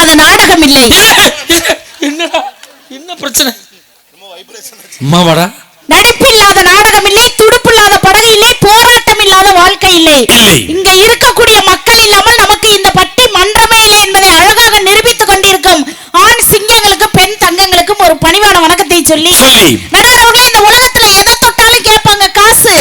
இல்லாத நாடகம் இல்லை. என்னடா என்ன பிரச்சனை? அம்மாவாடா. நடிப்பில்லாத நாடகம் இல்லை, துடுப்பில்லாத படகு இல்லை, போராட்டம் இல்லாத வாழ்க்கை இல்லை. இங்க இருக்கக்கூடிய மக்கள் இல்லாமல் நமக்கு இந்த பட்டி மன்றமே இல்லை என்பதை அழகாக நிரூபித்துக் கொண்டிருக்கும் ஆண் சிங்கங்களுக்கு பெண் தங்கங்களுக்கும் ஒரு பணிவான வணக்கத்தை சொல்லி நடுவர்களே, இந்த உலகத்துல எதை தொட்டாலும் கேட்பாங்க காசு.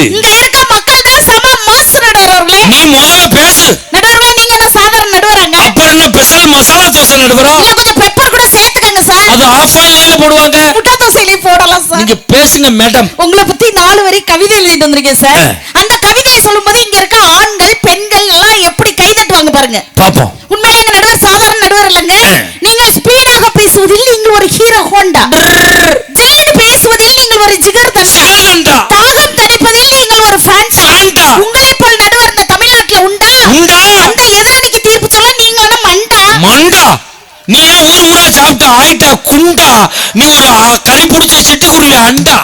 இங்க இருக்க மக்கள் தான் சம மாசு. நடுவர்களே நீ முதல்ல பேசு. நடுவர்களே, நீங்க என்ன சாதாரண நடுவராங்க? அப்புறம் என்ன ஸ்பெஷல் மசாலா தோசை நடுவரா? இல்ல கொஞ்சம் பெப்பர் கூட சேர்த்துக்கங்க சார். அது ஆஃப் ஆயிலே போடுவாங்க, முட்டை தோசையிலே போடலாம் சார். நீங்க பேசுங்க மேடம். உங்களை பத்தி 4 வரி கவிதை எழுதிட்டு வந்திருக்கேன் சார். அந்த கவிதையை சொல்லும்போது இங்க இருக்க ஆண்கள் பெண்கள் எல்லாம் எப்படி கை தட்டுவாங்க பாருங்க பாப்போம். உண்மையிலே எங்க நடுவர் சாதாரண நடுவர் இல்லங்க. நீங்கள் ஸ்பீடாக பேசுவதில் நீங்கள் ஒரு ஹீரோ ஹோண்டா, ஜில்லுன்னு பேசுவதில் நீங்கள் ஒரு ஜிகர் தண்டா, தாகம் தணிப்பதில் நீங்கள் ஒரு ஃபேண்டா. உங்களை போல் நடுவர் இந்த தமிழ்நாட்டுல உண்டா? அந்த எதிரணிக்கு தீர்ப்பு சொல்ல நீங்க என்ன மண்டா மண்டா? நீ ஊர் ஊரா சாப்பிட்ட ஆயிட்டா குண்டா? நீ ஒரு கறி பிடிச்ச சிட்டுக்குருவி அண்டா.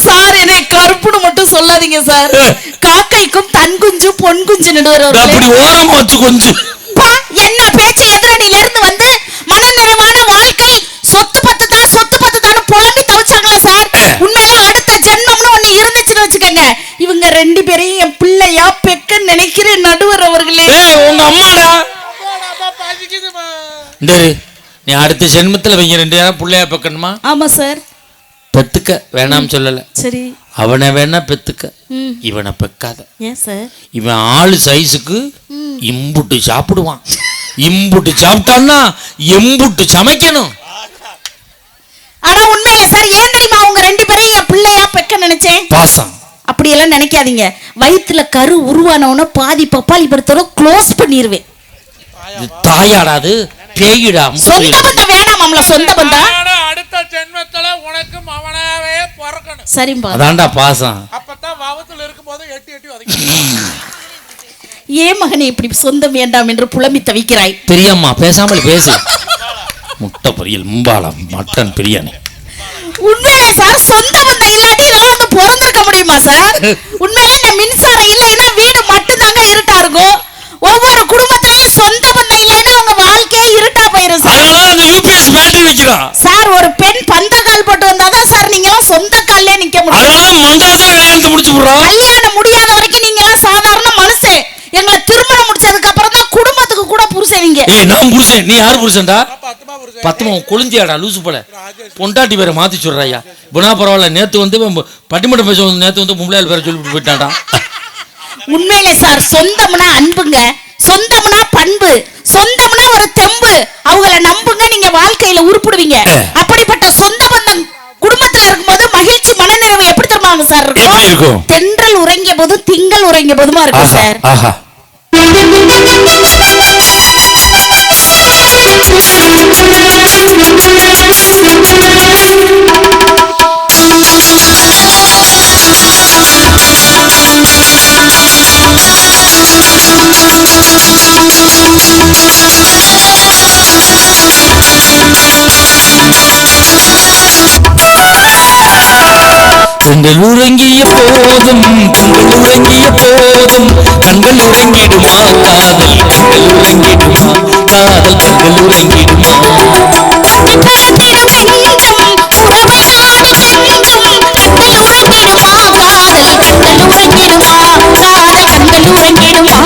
சார் என்னை கருப்புன்னு மட்டும் சொல்லாதீங்க சார். காக்கைக்கும் தன் குஞ்சு பொன் குஞ்சு நடுவர் அப்படி ஓரமா வச்சு கொஞ்சம் என்ன பேச்சு? எதிரணியில இருந்து வந்து மனநிறைவான வாழ்க்கை சொத்து பத்து தான் சொத்து பத்து தான் புலம்பி தவிச்சாங்களா சார்? உண்மையில அடுத்த ஜென்மம்னு ஒண்ணு இருந்துச்சுன்னு வச்சுக்கோங்க. இவங்க 2 பேரையும் என் பிள்ளையா பெக்க நினைக்கிறேன் நடுவர் அவர்களே. உங்க அம்மாடா நீ அடுத்த ஜென்மத்துல இவங்க 2 பேரும் பிள்ளையா பெக்கணுமா? ஆமா சார். பெத்துக்க வேணாம் சொல்லல, சரி அவனை வேணா பெத்துக்க, இவனை பெக்காத. ஏன் சார்? இவன் ஆளு சைஸுக்கு இம்புட்டு சாப்பிடுவான், இம்புட்டு சாப்பிட்டான்னா எம்புட்டு சமைக்கணும். ஆனா உண்மையில சார் ஏன் தெரியுமா அவங்க 2 பேரையும் என் பிள்ளையா பெக்க நினைச்சேன்? பாசம். அப்படி எல்லாம் நினைக்காதீங்க. வயிற்றுல கரு உருவானவன பாதி பப்பாளி பருத்தோட க்ளோஸ் பண்ணிடுவேன். தாயாடாது பேயிடா. சொந்த பந்தம் வேணாமாம்ல, சொந்த பந்தம் அடுத்த ஜென்மத்துல உனக்கு அவனாவே பிறக்கணும். சரிப்பா, அதான்டா பாசம். அப்பதான் வாவத்துல இருக்கும்போது எட்டி எட்டி வதக்கி. ஏன் மகனே இப்படி சொந்தம் வேண்டாம் என்று புலம்பி தவிக்கிறாய்? பெரியம்மா பேசாமல் பேசு. முட்டை பொரியல், மும்பாலம், மட்டன் பிரியாணி. உண்மையிலே சார் சொந்த பந்தம் இல்லாட்டி இதெல்லாம் ஒண்ணு பொறந்திருக்க முடியுமா சார்? உண்மையிலே இந்த மின்சாரம் இல்லைன்னா வீடு மட்டும் தாங்க இருட்டா இருக்கும். ஒவ்வொரு குடும்பத்திலயும் சொந்த பந்தம் இல்லைன்னா அவங்க வாழ்க்கையே இருட்டா போயிரும் சார். அதனால அந்த யூபிஎஸ் பேட்டரி வைக்கிறான் சார். ஒரு பெண் பந்த கால் போட்டு வந்தாதான் சார் நீங்க எல்லாம் சொந்த கால்ல நிக்க முடியும். அதனால மண்டபத்துல கல்யாணத்தை முடிச்சு போடுறோம். கல்யாணம் முடியாத வரைக்கும் நீங்க எல்லாம் சாதாரண மனுஷன். எங்களை திருமணம் முடிச்சதுக்கு அப்புறம் தான் குடும்பத்துக்கு கூட புருஷன். நீங்க நான் புருஷன், நீ யாரு புருஷன்டா? பத்துமா கொழுந்தியாடா லூசு போல. பொண்டாட்டி பேரை மாத்தி சொல்றாயா? குணா பரவாயில்ல. நேத்து வந்து பட்டிமட்டம் பேச நேத்து வந்து பொம்பளையால் பேரை சொல்லிட்டு போயிட்டான்டா. உண்மையில சார் சொந்தம்னா அன்புங்க, சொந்தம்னா பண்பு, சொந்தம்னா ஒரு தெம்பு. அவங்கள நம்புங்க, நீங்க வாழ்க்கையில உருப்பிடுவீங்க. அப்படிப்பட்ட சொந்த பந்தம் குடும்பத்துல இருக்கும்போது மகிழ்ச்சி மனநிறைவு எப்படி தருவாங்க சார் இருக்கும்? தென்றல் உறங்கிய போது திங்கள் உறங்கிய போதுமா இருக்கும் சார். கண்கள் உறங்கிய போதும் கண்கள் உறங்கிய போதும் கண்கள் உறங்கிடுமா காதல், கண்கள் உறங்கிடுமா காதல், கண்கள் உறங்கிடுமா.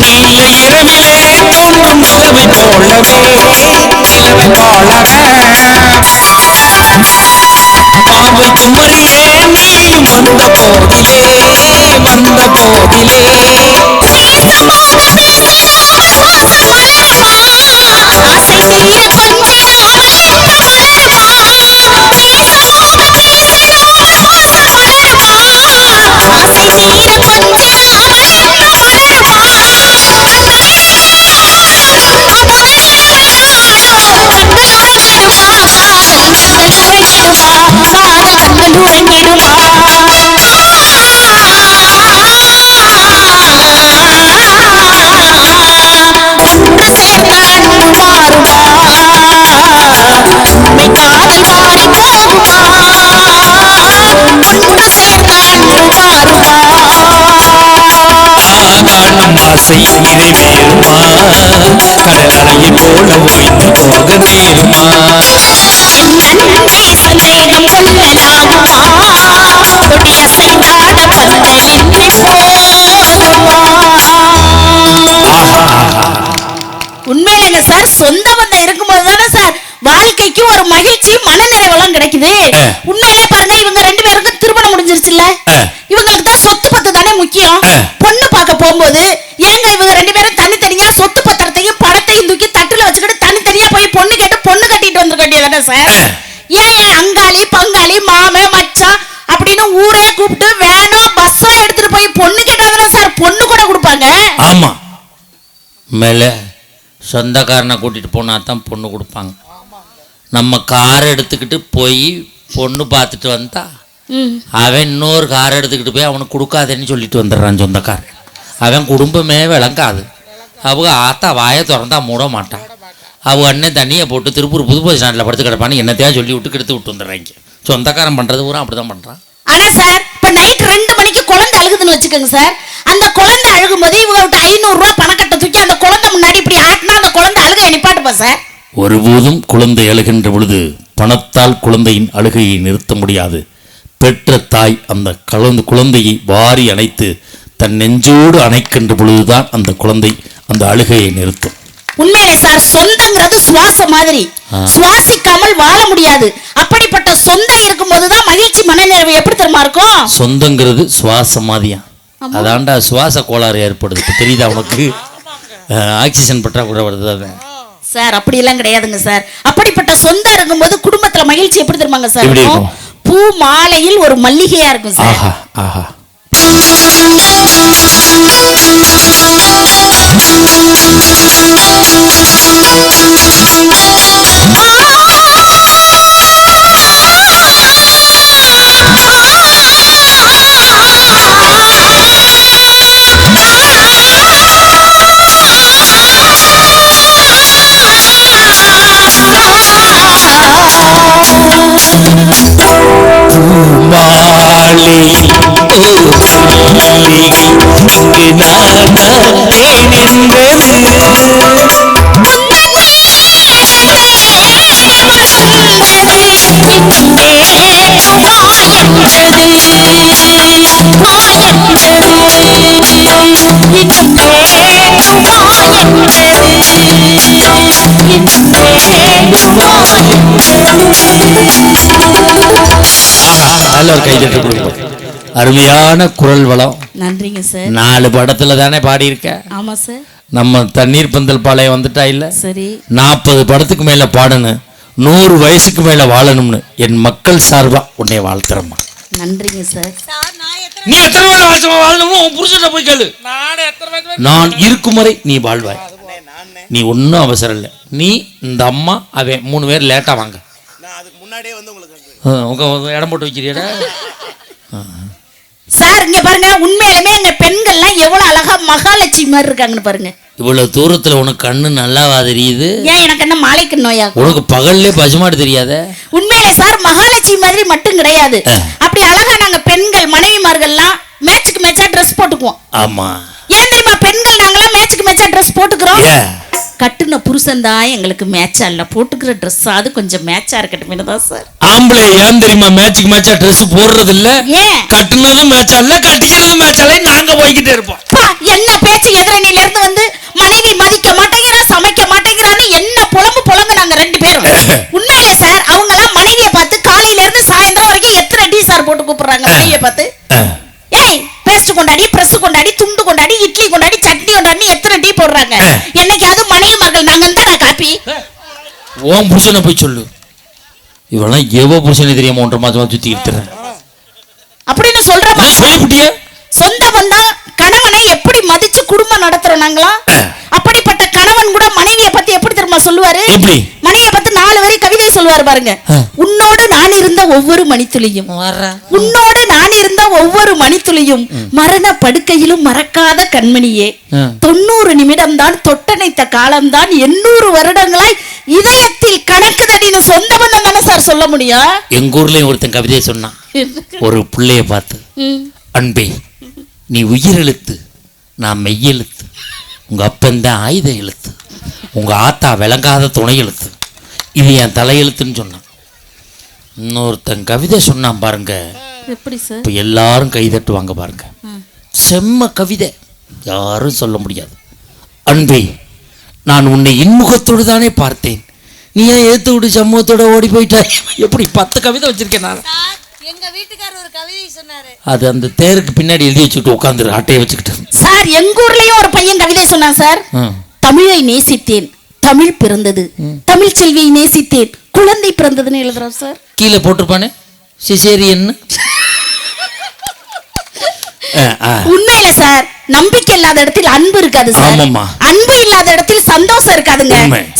நீல இரவிலே தோன்றும் நிலவை போலவே, நிலவை போலவே நிறைவேறுமா கடல் அலையை போல ஓய்ந்து போக நேருமா நன்றி சந்தேகம் கொள்ளலாகுமா கொடிய செய்தாட பந்தலின்றி போதுமா உண்மையிலங்க சார் சொந்த பந்தம் இருக்கும்போது தானே சார் வாழ்க்கைக்கு ஒரு மகிழ்ச்சி மனநிறைவெல்லாம் கிடைக்குது உண்மையிலே பாருங்க இவங்க ரெண்டு பேருக்கும் திருமணம் முடிஞ்சிருச்சுல்ல இவங்களுக்கு தான் சொத்து பத்து தானே முக்கியம் பொண்ணு பார்க்க போகும்போது ஏங்க இவங்க ரெண்டு பேரும் தனித்தனியா சொத்து பத்திரத்தையும் பணத்தையும் தூக்கி தட்டுல வச்சுக்கிட்டு தனித்தனியா போய் பொண்ணு கேட்டு பொண்ணு கட்டிட்டு வந்துருக்க வேண்டியதானே சார் ஏன் அங்காளி பங்காளி மாமே மச்சான் அப்படின்னு ஊரே கூப்பிட்டு வேனோ பஸ்ஸோ எடுத்துட்டு போய் பொண்ணு கேட்டாதானே சார் பொண்ணு கூட கொடுப்பாங்க ஆமா மேல சொந்தக்காரனை கூட்டிட்டு போனா தான் பொண்ணு கொடுப்பாங்க நம்ம கார் எடுத்துக்கிட்டு போய் பொண்ணு பார்த்துட்டு வந்தா அவன் இன்னொரு கார் எடுத்துக்கிட்டு போய் அவனுக்கு கொடுக்காதேன்னு சொல்லிட்டு வந்துடுறான் சொந்தக்காரன் அவன் குடும்பமே விளங்காது அவங்க ஆத்தா வாயை திறந்தா மூட மாட்டான் அவங்க அண்ணன் தண்ணியை போட்டு திருப்பூர் புதுப்பதி ஸ்டாண்டில் படுத்து கிடப்பான்னு என்னத்தையா சொல்லி விட்டு கெடுத்து விட்டு வந்துடுறாங்க சொந்தக்காரன் பண்ணுறது பூரா அப்படிதான் பண்ணுறான் ஆனா சார் இப்ப நைட் 2 மணிக்கு குழந்தை அழுகுதுன்னு வச்சுக்கோங்க சார் அந்த குழந்தை அழுகும் போது இவங்க 500 ரூபாய் பணக்கட்டை தூக்கி அந்த குழந்தை முன்னாடி இப்படி ஆட்டினா அந்த குழந்தை அழுகை நிப்பாட்டுப்பா சார் ஒருபோதும் குழந்தை அழுகின்ற பொழுது பணத்தால் குழந்தையின் அழுகையை நிறுத்த முடியாது பெற்ற தாய் அந்த குழந்தையை வாரி அணைத்து தன் நெஞ்சோடு அணைக்கின்ற பொழுதுதான் அந்த குழந்தை அந்த அழுகையை நிறுத்தும் உண்மையிலே சார் சொந்தங்கிறது சுவாசம் மாதிரி சுவாசிக்காமல் வாழ முடியாது அப்படிப்பட்ட சொந்தம் இருக்கும் போதுதான் மகிழ்ச்சி மனநிறைவு எப்படி தெரியுமா இருக்கும் சொந்தங்கிறது சுவாசம் மாதிரியா அதாண்டா சுவாச கோளாறு ஏற்படுது இப்ப தெரியுதா உனக்கு ஆக்சிஜன் பற்றாக்குறை வருது சார் அப்படி எல்லாம் கிடையாதுங்க சார் அப்படிப்பட்ட சொந்தம் இருக்கும்போது குடும்பத்துல மகிழ்ச்சி எப்படி தெரியுமாங்க சார் பூ மாலையில் ஒரு மல்லிகையா இருக்கும் சார் ஆஹா ஆஹா அருமையான குரல் வளம். நன்றிங்க சார். 4 படத்துல தானே பாடி இருக்க. ஆமா சார். நம்ம தண்ணீர் பந்தல் பாளையம் வந்துட்டா இல்ல. சரி. 40 படத்துக்கு மேல பாடணும், 100 வயசுக்கு மேல வாழணும்னு என் மக்கள் சார்பா உன்னை வாழ்த்துறேம்மா. நன்றிங்க சார். நீ எத்தனை வருஷமா வாழணுமோ உன் புருஷனை போய் கேளு. நான் இருக்கும் வரை நீ வாழ்வாய். நீ ஒன்றும் அவசரம் இல்லை. நீ இந்த அம்மா அவன் 3 பேர் லேட்டா வாங்க. உங்க இடம் போட்டு வைக்கிறியடா சார். இங்க பாருங்க, உண்மையிலுமே எங்க பெண்கள்லாம் எவ்வளவு அழகா மகாலட்சுமி மாதிரி இருக்காங்கன்னு பாருங்க. இவ்வளவு தூரத்துல உனக்கு கண்ணு நல்லாவா தெரியுது? ஏன் எனக்கு என்ன மாலைக்கு நோயா? உனக்கு பகல்லே பசுமாடு தெரியாத? உண்மையிலே சார் மகாலட்சுமி மாதிரி மட்டும் கிடையாது. அப்படி அழகா நாங்க பெண்கள் மனைவிமார்கள்லாம் மேட்சுக்கு மேட்சா ட்ரெஸ் போட்டுக்குவோம். ஆமா. ஏன் தெரியுமா பெண்கள் நாங்களாம் மேட்சுக்கு மேட்சா ட்ரெஸ் போட்டுக்கிறோம்? கட்டுன புருஷன் தான் எங்களுக்கு மேட்சா இல்ல, போட்டுக்கிற ட்ரெஸ் அது கொஞ்சம் மேட்சா இருக்கட்டும் தான் சார். ஆம்பளை ஏன் தெரியுமா மேட்சுக்கு மேட்சா ட்ரெஸ் போடுறது இல்ல? ஏன்? கட்டுனதும் மேட்சா இல்ல, கட்டிக்கிறதும் மேட்சா இல்ல, நாங்க போய்கிட்டே இருப்போம். என்ன பேச்சு எதிரணியில இருந்து வந்து மனைவி மதிக்க மாட்டேங்கிறா, சமைக்க மாட்டேங்கிறான்னு என்ன புலம்பு நாங்க 2 பேரும். உண்மையிலே சார் அவங்க எல்லாம் மனைவியை பார்த்து காலையில இருந்து சாயந்தரம் வரைக்கும் எத்தனை டீ சார் போட்டு கூப்பிடுறாங்க மனைவியை பார்த்து. ஏய் பேஸ்ட் கொண்டாடி, பிரஸ் கொண்டாடி, துண்டு கொண்டாடி, இட்லி கொண்டாடி, சட்னி கொண்டாடி எத்தனை டீ போடுறாங்க. என்னைக்காவது மனைவிமார்கள் நாங்க இருந்தா காப்பி உன் புருஷனை போய் சொல்லு. இவெல்லாம் எவ்வளவு புருஷனை தெரியாம 1.5 மாசமா சுத்தி இருக்கிறேன் அப்படின்னு சொல்றப்ப சொல்லிவிட்டியே. சொந்த பந்தம் கணவனை எப்படி மதிச்சு குடும்பம் நடத்துறோம் நாங்களா? அப்படிப்பட்ட கணவன் கூட மனைவியை பத்தி எப்படி தெரியுமா சொல்லுவாரு? மனைவியை பத்தி 4 வரி கவிதை சொல்லுவாரு பாருங்க. உன்னோடு நான் இருந்த ஒவ்வொரு மணித்துளியும், உன்னோடு நான் இருந்த ஒவ்வொரு மணித்துளியும் மரண படுக்கையிலும் மறக்காத கண்மணியே, 90 நிமிடம் தான் தொட்டணைத்த காலம்தான் 800 வருடங்களாய் இதயத்தில் கணக்குதடின்னு சொந்த பந்தம் தானே சார் சொல்ல முடியும். எங்க ஊர்லயும் ஒருத்தன் கவிதையை சொன்னான். ஒரு பிள்ளைய பார்த்து, அன்பே நீ உயிரெழுத்து, நான் மெய்யெழுத்து, உங்கள் அப்பன் தான் ஆயுத எழுத்து, உங்கள் ஆத்தா விளங்காத துணை எழுத்து, இது என் தலையெழுத்துன்னு சொன்னான். இன்னொருத்தன் கவிதை சொன்னான் பாருங்க. எப்படி சார்? இப்போ எல்லாரும் கைதட்டுவாங்க பாருங்க. செம்ம கவிதை, யாரும் சொல்ல முடியாது. அன்பே, நான் உன்னை இன்முகத்தோடு தானே பார்த்தேன், நீ ஏன் ஏத்து விட்டு சமூகத்தோட ஓடி போயிட்டாய். எப்படி 10 கவிதை வச்சிருக்கேன் நான். எங்க வீட்டுக்காரர் ஒரு கவிதை சொன்னாரு, அது அந்த தேருக்கு பின்னாடி எழுதி வச்சுக்கிட்டு உட்காந்துரு, அட்டையை வச்சுக்கிட்டு. சார் எங்க ஊர்லயும் ஒரு பையன் கவிதை சொன்னான் சார். தமிழை நேசித்தேன், தமிழ் பிறந்தது, தமிழ் செல்வியை நேசித்தேன், குழந்தை பிறந்ததுன்னு எழுதுறான் சார். கீழே போட்டிருப்பானே சிசேரியன். உண்மையில சார், நம்பிக்கை இல்லாத இடத்தில் அன்பு இருக்காது சார். அன்பு இல்லாத இடத்தில் சந்தோஷம் இருக்காதுங்க.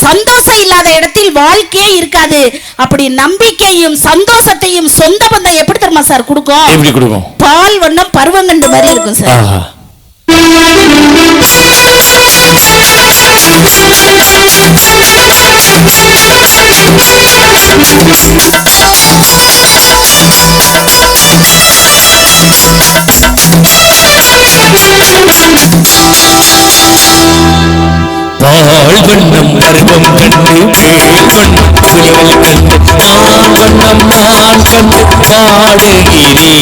சந்தோஷம் இல்லாத இடத்தில் வாழ்க்கையே இருக்காது. அப்படி நம்பிக்கையும் சந்தோஷத்தையும் சொந்த பந்தம் எப்படி தெரியுமா சார் கொடுக்கும்? எப்படி கொடுக்கும்? பால் வண்ணம் பருவங்கண்டு மாதிரி இருக்கும் சார். பால் வண்ணம் கருவம் கண்டு மேல் வண்ணம் புலிகள் கண்டு ஆண் வண்ணம் நான் கண்டு பாடுகிறேன்.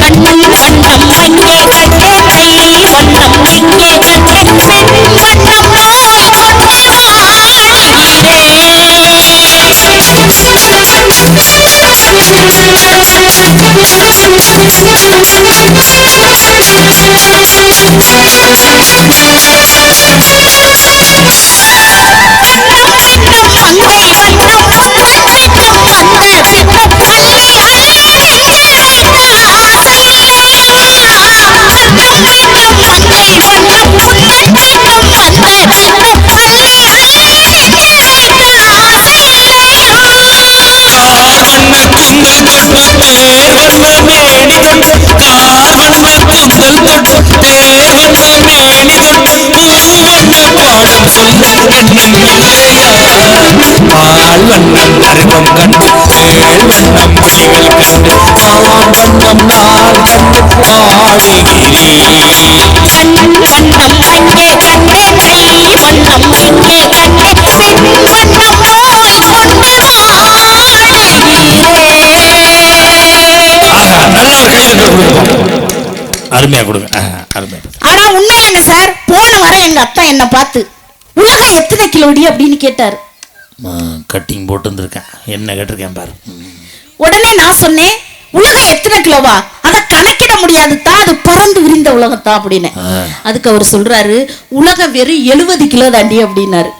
கண்ணன் வண்ணம் அங்கே கண்டே, மயில் வண்ணம் இங்கே கண்டே, பெண் வண்ணம் நோய் பால் வண்ணம் கருவம் கண்டு மேல் வண்ணம் புலிகள் கண்டு ஆண் வண்ணம் நான் கண்டு பாடுகிறேன். கண்ணன் வண்ணம் அங்கே கண்டே, மயில் வண்ணம் இங்கே கண்டே, பெண் வண்ணம் நோய் கொண்டு அருமையா கொடுங்க, அருமையா. ஆனா உண்மையாங்க சார், போன வாரம் எங்க அத்தா என்ன பார்த்து உலகம் எத்தனை கிலோடி அப்படின்னு கேட்டாரு. கட்டிங் போட்டு வந்திருக்கேன், என்ன கேட்டிருக்கேன் பாரு. உடனே நான் சொன்னேன், உலகம் எத்தனை கிலோவா, அதை கணக்கிட முடியாது தான், அது பறந்து விரிந்த உலகத்தான் அப்படின்னு. அதுக்கு அவர் சொல்றாரு, உலகம் வெறும் 70 கிலோ தாண்டி அப்படின்னாரு.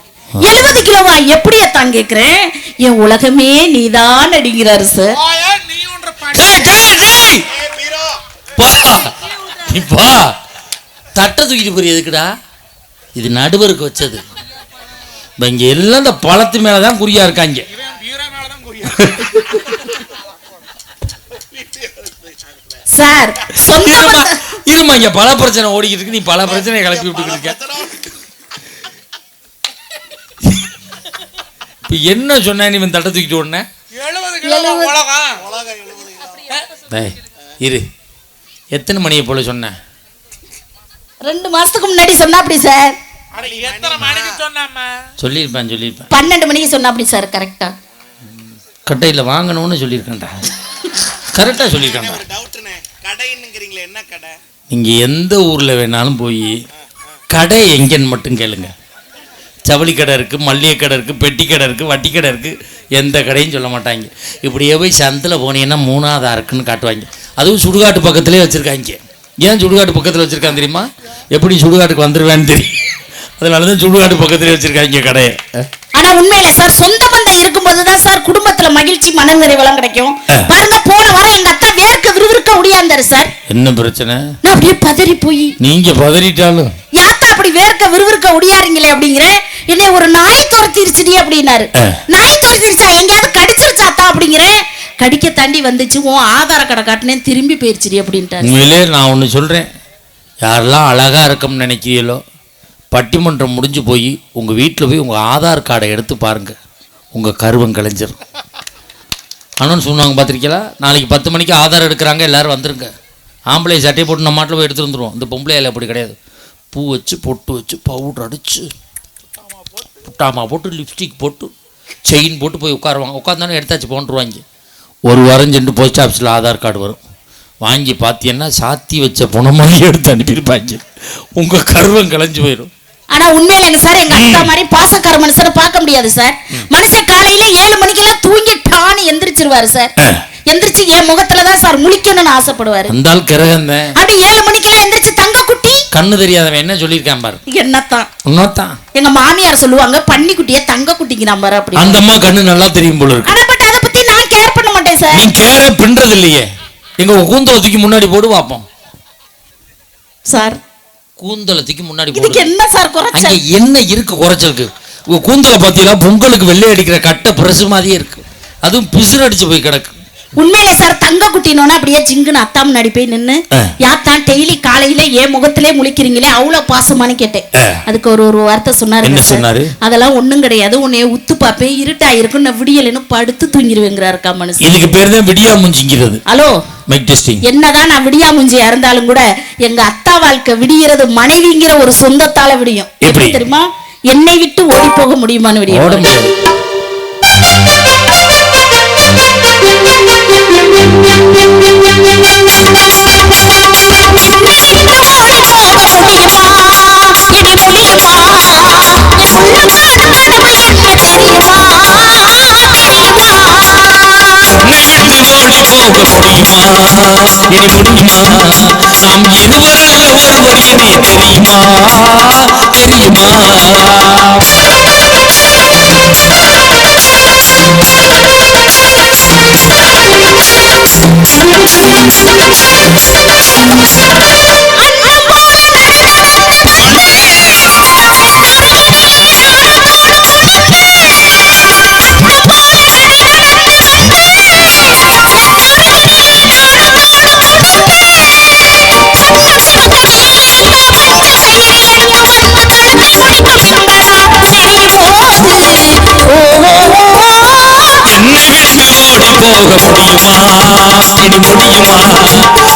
70 கிலோவா எப்படியா தான் கேக்குறேன், என் உலகமே நீதான் அடிங்கிறாரு சார். தட்டை தூக்கிட்டு போய் எதுக்குடா, இது நடுவருக்கு வச்சது. இங்க எல்லாம் இந்த பழத்து மேலதான் குறியா இருக்காங்க. சார் இருமா, இங்க பல பிரச்சனை ஓடிக்கிட்டு இருக்கு, நீ பல பிரச்சனை கிளப்பி விட்டு இருக்க. இப்ப என்ன சொன்ன நீ தட்டை தூக்கிட்டு ஓடுன? இரு, எத்தனை மணியை போல சொன்ன? 2 மாசத்துக்கு முன்னாடி சொன்னா அப்படி சார். சொல்லியிருப்பேன் 12 மணிக்கு சொன்னா அப்படி சார். கரெக்டா கட்டையில் வாங்கணும்னு சொல்லியிருக்கேன்டா, கரெக்டாக சொல்லியிருக்கேன்டா. நீங்கள் எந்த ஊரில் வேணாலும் போய் கடை எங்கேன்னு மட்டும் கேளுங்க. ஜவுளி கடை இருக்குது, மல்லிகை கடை இருக்குது, பெட்டி கடை இருக்குது, வட்டி கடை இருக்குது, எந்த கடையும் சொல்ல மாட்டாங்க. இப்படியே போய் சந்தில் போனீங்கன்னா 3ஆவதா இருக்குன்னு காட்டுவாங்க. அதுவும் சுடுகாட்டு பக்கத்துலேயே வச்சுருக்காங்க. ஏன் சுடுகாட்டு பக்கத்தில் வச்சுருக்கான் தெரியுமா? எப்படி சுடுகாட்டுக்கு வந்துடுவேன்னு தெரியும், அதனாலதான் சுடுகாட்டு பக்கத்துலேயே வச்சுருக்காங்க கடையை. ஆனா உண்மையில சார், சொந்த பந்தம் இருக்கும்போதுதான் சார் குடும்பத்துல மகிழ்ச்சி மன நிறைவெல்லாம் கிடைக்கும். பாருங்க, போன வாரம் எங்க அத்தா வேர்க்க விறுவிறுக்க முடியாந்தாரு சார். என்ன பிரச்சனை? நான் அப்படியே பதறி போய், நீங்க பதறிட்டாலும் யாத்தா அப்படி வேர்க்க விறுவிறுக்க முடியாருங்களே அப்படிங்கிற, என்னை ஒரு நாய் துரத்திருச்சுடி அப்படின்னாரு. நாய் துரத்திருச்சா, எங்கேயாவது கடிச்சிருச்சாத்தா அப்படிங்கிற, கடிக்க தாண்டி வந்துச்சு, உன் ஆதார கடை காட்டினேன், திரும்பி போயிருச்சுடி அப்படின்ட்டாரு. உண்மையிலே நான் ஒன்று சொல்றேன், யாரெல்லாம் அழகா இருக்கும்னு நினைக்கிறீங்களோ, பட்டிமன்றம் முடிஞ்சு போய் உங்கள் வீட்டில் போய் உங்கள் ஆதார் கார்டை எடுத்து பாருங்கள், உங்கள் கருவம் கலைஞ்சிரும். அனௌன்ஸ் சொன்னாங்க பார்த்துருக்கீங்களா? நாளைக்கு 10 மணிக்கு ஆதார் எடுக்கிறாங்க, எல்லோரும் வந்துருங்க. ஆம்பளை சட்டையை போட்டு நம்ம மாட்டில் போய் எடுத்துட்டு வந்துடுவோம். இந்த பொம்பளையால் அப்படி கிடையாது. பூ வச்சு பொட்டு வச்சு பவுடர் அடிச்சு புட்டாமா போட்டு லிப்ஸ்டிக் போட்டு செயின் போட்டு போய் உட்காருவாங்க. உட்காந்தானே எடுத்தாச்சு போன்றுவாங்க. ஒரு வாரம் சென்று போஸ்ட் ஆஃபீஸில் ஆதார் கார்டு வரும். வாங்கி பார்த்தீங்கன்னா சாத்தி வச்ச புனமாகி எடுத்து அனுப்பியிருப்பாங்க. உங்கள் கருவம் கலைஞ்சு போயிடும். ஆனா உண்மையிலங்க சார், எங்க அக்கா மாதிரி பாசக்கார மனுஷனை பார்க்க முடியாது சார். மனுஷன் காலையில 7 மணிக்கெல்லாம் தூங்கிட்டான்னு எந்திரிச்சிருவாரு சார். எந்திரிச்சு என் முகத்துலதான் சார் முழிக்கணும்னு ஆசைப்படுவாரு. அந்த ஆள் கிரகம் அப்படி 7 மணிக்கெல்லாம் எந்திரிச்சு தங்க குட்டி கண்ணு தெரியாதவன் என்ன சொல்லியிருக்கான் பாரு. என்னத்தான் எங்க மாமியார் சொல்லுவாங்க, பன்னி குட்டிய தங்க குட்டிக்கு நம்பர் அப்படி. அந்த அம்மா கண்ணு நல்லா தெரியும் போல இருக்கு. ஆனா பட் அதை பத்தி நான் கேர் பண்ண மாட்டேன் சார். நீ கேர பின்றது இல்லையே. எங்க கூந்தல தூக்கி முன்னாடி போடு பாப்போம் சார். கூந்தல தூக்கி முன்னாடி இதுக்கு என்ன சார் குறைச்சல்? அங்க என்ன இருக்கு குறைச்சலுக்கு? உங்க கூந்தல பாத்தீங்களா பொங்கலுக்கு வெள்ளை அடிக்கிற கட்டை பிரசு மாதிரியே இருக்கு. அதுவும் பிசுறு அடிச்சு போய் கிடக்கு. உண்மையிலே சார் தங்க குட்டினோன்னா அப்படியே ஜிங்குன்னு அத்தா முன்னாடி போய் நின்று, யாத்தான் டெய்லி காலையில ஏன் முகத்திலே முழிக்கிறீங்களே அவ்வளவு பாசமானு கேட்டேன். அதுக்கு ஒரு வார்த்தை சொன்னாரு. என்ன சொன்னாரு? அதெல்லாம் ஒண்ணும் கிடையாது, உன்னைய உத்து பாப்பேன், இருட்டா இருக்கும், நான் விடியலன்னு படுத்து தூங்கிடுவேங்கிறாருக்கா மனுஷன். இதுக்கு பேர் தான் விடியா முஞ்சிங்கிறது. Hello mic testing. என்னதான் நான் விடியா முஞ்சியா இருந்தாலும் கூட எங்க அத்தா வாழ்க்கை விடியறது மனைவிங்கிற ஒரு சொந்தத்தால விடியும். எப்படி தெரியுமா? என்னை விட்டு ஓடி போக முடியுமான்னு விடியும். ஓட முடியாது. நாம் இருவரல்ல ஒருவர் என தெரியுமா தெரியுமா? போக முடியுமா இனி முடியுமா?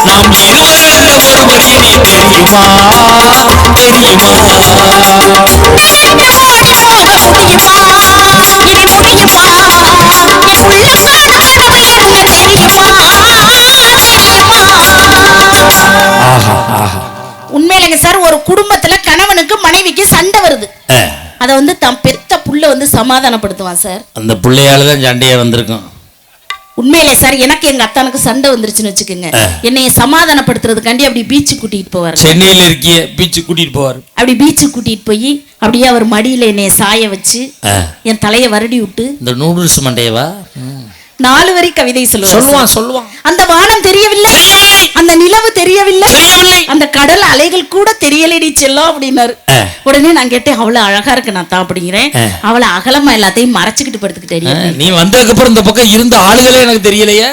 நாம் இருவரல்ல ஒருவர் என தெரியுமா தெரியுமா? உண்மையிலங்க சார், ஒரு குடும்பத்துல கணவனுக்கு மனைவிக்கு சண்டை வருது. அத தான் பெத்த புள்ள சமாதானப்படுத்துவான் சார். அந்த புள்ளையாலதான் சண்டையே வந்திருக்கும். உண்மையிலே சார், எனக்கு எங்க அத்தானுக்கு சண்டை வந்துருச்சுன்னு வச்சுக்கோங்க, என்னைய சமாதானப்படுத்துறதுக்காண்டி அப்படி பீச்சு கூட்டிட்டு போவார். சென்னையில இருக்கிய பீச்சு கூட்டிட்டு போவார். அப்படி பீச்சு கூட்டிட்டு போய் அப்படியே அவர் மடியில என்னைய சாய வச்சு என் தலையை வருடி விட்டு, இந்த நூடுல்ஸ் மண்டையவா 4 வரி கவிதை சொல்லுவான். அந்த வானம் தெரியவில்லை, அந்த நிலவு தெரியவில்லை, அந்த கடல் அலைகள் கூட தெரியலடி செல்லம் அப்படின்னாரு. உடனே நான் கேட்டேன், அவ்வளவு அழகா இருக்கு நான் தான் அப்படிங்கிறேன். அவளை அகலமா எல்லாத்தையும் மறைச்சுக்கிட்டு படுத்துக்கிட்டே. நீ வந்ததுக்கு அப்புறம் இந்த பக்கம் இருந்த ஆளுகளே எனக்கு தெரியலையே.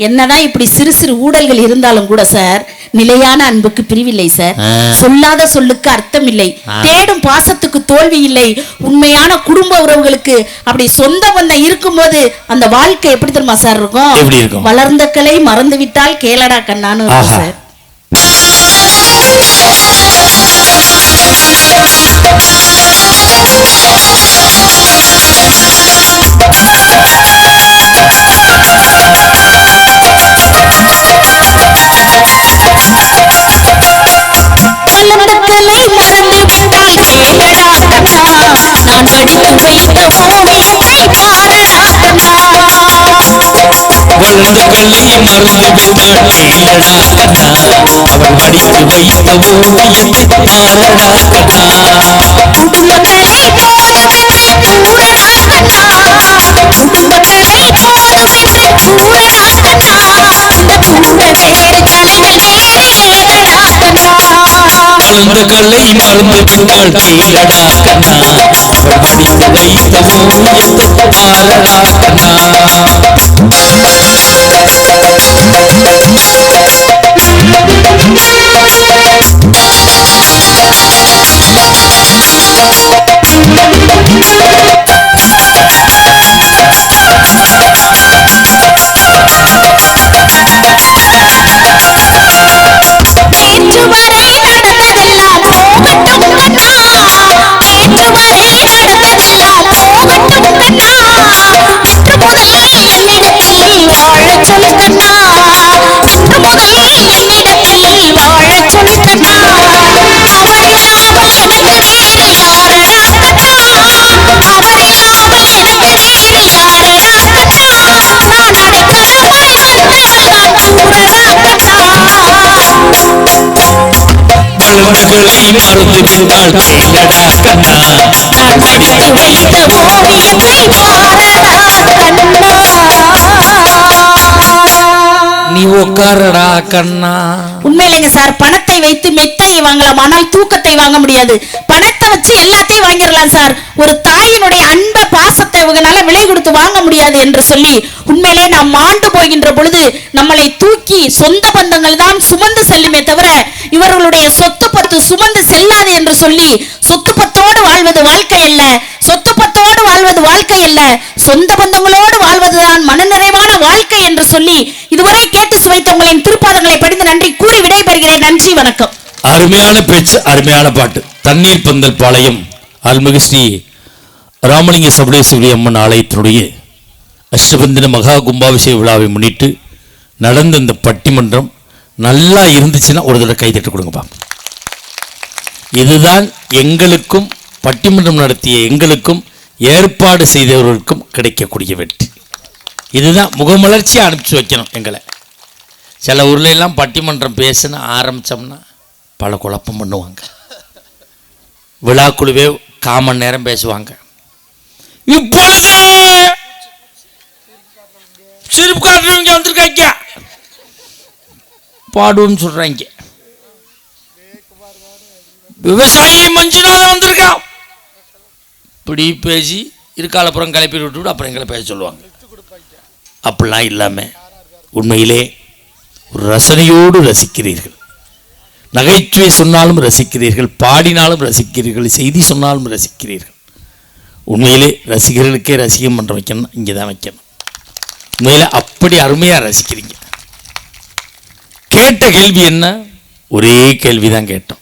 என்னதான் இப்படி சிறு சிறு ஊடல்கள் இருந்தாலும் கூட சார், நிலையான அன்புக்கு பிரிவில்லை சார். சொல்லாத சொல்லுக்கு அர்த்தம் இல்லை, தேடும் பாசத்துக்கு தோல்வி இல்லை. உண்மையான குடும்ப உறவுகளுக்கு அப்படி சொந்த பந்தம் இருக்கும்போது அந்த வாழ்க்கை எப்படி தெரியுமா சார் இருக்கும்? வளர்ந்த கலை மறந்து விட்டால் கேளடா கண்ணான்னு சார். நான் படித்து வைத்த ஓவியத்தை பாரடா கண்ணா. வளர்ந்த கல்லை மறந்து விட்டாள் கேளடா கண்ணா. அவள் படித்து வைத்த ஓவியத்தை பாரடா கண்ணா. குடும்பங்களை போதுமென்று கூறடா கண்ணா. குடும்பங்களை போதுமென்று கூறடா கண்ணா. இந்த கூட வேறு கலைகள் வேறு ஏதடா கண்ணா. வளர்ந்த கல்லை மறந்து விட்டாள் கேளடா கண்ணா. அவள் படித்து வைத்த ஓவியத்தை பாரடா கண்ணா. மகளை மறந்து விட்டால் தேடடா கண்ணா நான் படித்து வைத்த ஓவியத்தை பாரடா கண்ணா. நீ உட்காரடா கண்ணா. உண்மையிலேங்க சார், பணத்தை வைத்து மெத்தையை வாங்கலாம், ஆனால் தூக்கத்தை வாங்க முடியாது. பணத்தை வச்சு எல்லாத்தையும் வாங்கிடலாம் சார், ஒரு தாயினுடைய அன்பை பாசத்தை இவங்களால விலை கொடுத்து வாங்க முடியாது என்று சொல்லி உண்மையிலே நாம் ஆண்டு போகின்ற பொழுது நம்மளை தூக்கி சொந்த பந்தங்கள் தான் சுமந்து செல்லுமே தவிர இவர்களுடைய சொத்து பத்து சுமந்து செல்லாது என்று சொல்லி சொத்து பத்தோடு வாழ்வது வாழ்க்கை அல்ல, சொத்து பத்தோடு வாழ்வது வாழ்க்கை அல்ல, சொந்த பந்தங்களோடு வாழ்வதுதான் மனநிறைவான வாழ்க்கை என்று சொல்லி இதுவரை கேட்டு சுவைத்த உங்களின் திருப்பாதங்களை படித்து நன்றி கூறி விடைபெறுகிறேன். நன்றி, வணக்கம். அருமையான பேச்சு, அருமையான பாட்டு. தண்ணீர் பந்தல் பாளையம் அருள்மிகு ஸ்ரீ ராமலிங்க சபடேஸ்வரி அம்மன் ஆலயத்தினுடைய அஷ்டபந்தின மகா கும்பாபிஷேக விழாவை முன்னிட்டு நடந்த இந்த பட்டிமன்றம் நல்லா இருந்துச்சுன்னா ஒரு தடவை கைதட்டு கொடுங்கப்பா. இதுதான் எங்களுக்கும் பட்டிமன்றம் நடத்திய எங்களுக்கும் ஏற்பாடு செய்தவர்களுக்கும் கிடைக்கக்கூடிய வெற்றி. இதுதான் முகமலர்ச்சியை அனுப்பிச்சு வைக்கணும் எங்களை. சில ஊர்ல எல்லாம் பட்டிமன்றம் பேசுன்னு ஆரம்பித்தோம்னா பல குழப்பம் பண்ணுவாங்க. விழாக்குழுவே காமன் நேரம் பேசுவாங்க. இப்பொழுது சிரிப்பு காட்டுறவங்க வந்திருக்காங்க, பாடுன்னு சொல்றாங்க. விவசாயி மஞ்சுநாதன் வந்திருக்கான், இப்படி பேசி இருக்காலப்புறம் கிளப்பி விட்டு அப்புறம் எங்களை பேச சொல்லுவாங்க. அப்படிலாம் இல்லாமல் உண்மையிலே ஒரு ரசனையோடு ரசிக்கிறீர்கள். நகைச்சுவை சொன்னாலும் ரசிக்கிறீர்கள், பாடினாலும் ரசிக்கிறீர்கள், செய்தி சொன்னாலும் ரசிக்கிறீர்கள். உண்மையிலே ரசிகர்களுக்கே ரசிகம் மன்றம் வைக்கணும், இங்கே தான் வைக்கணும். உண்மையிலே அப்படி அருமையாக ரசிக்கிறீங்க. கேட்ட கேள்வி என்ன? ஒரே கேள்வி தான் கேட்டோம்.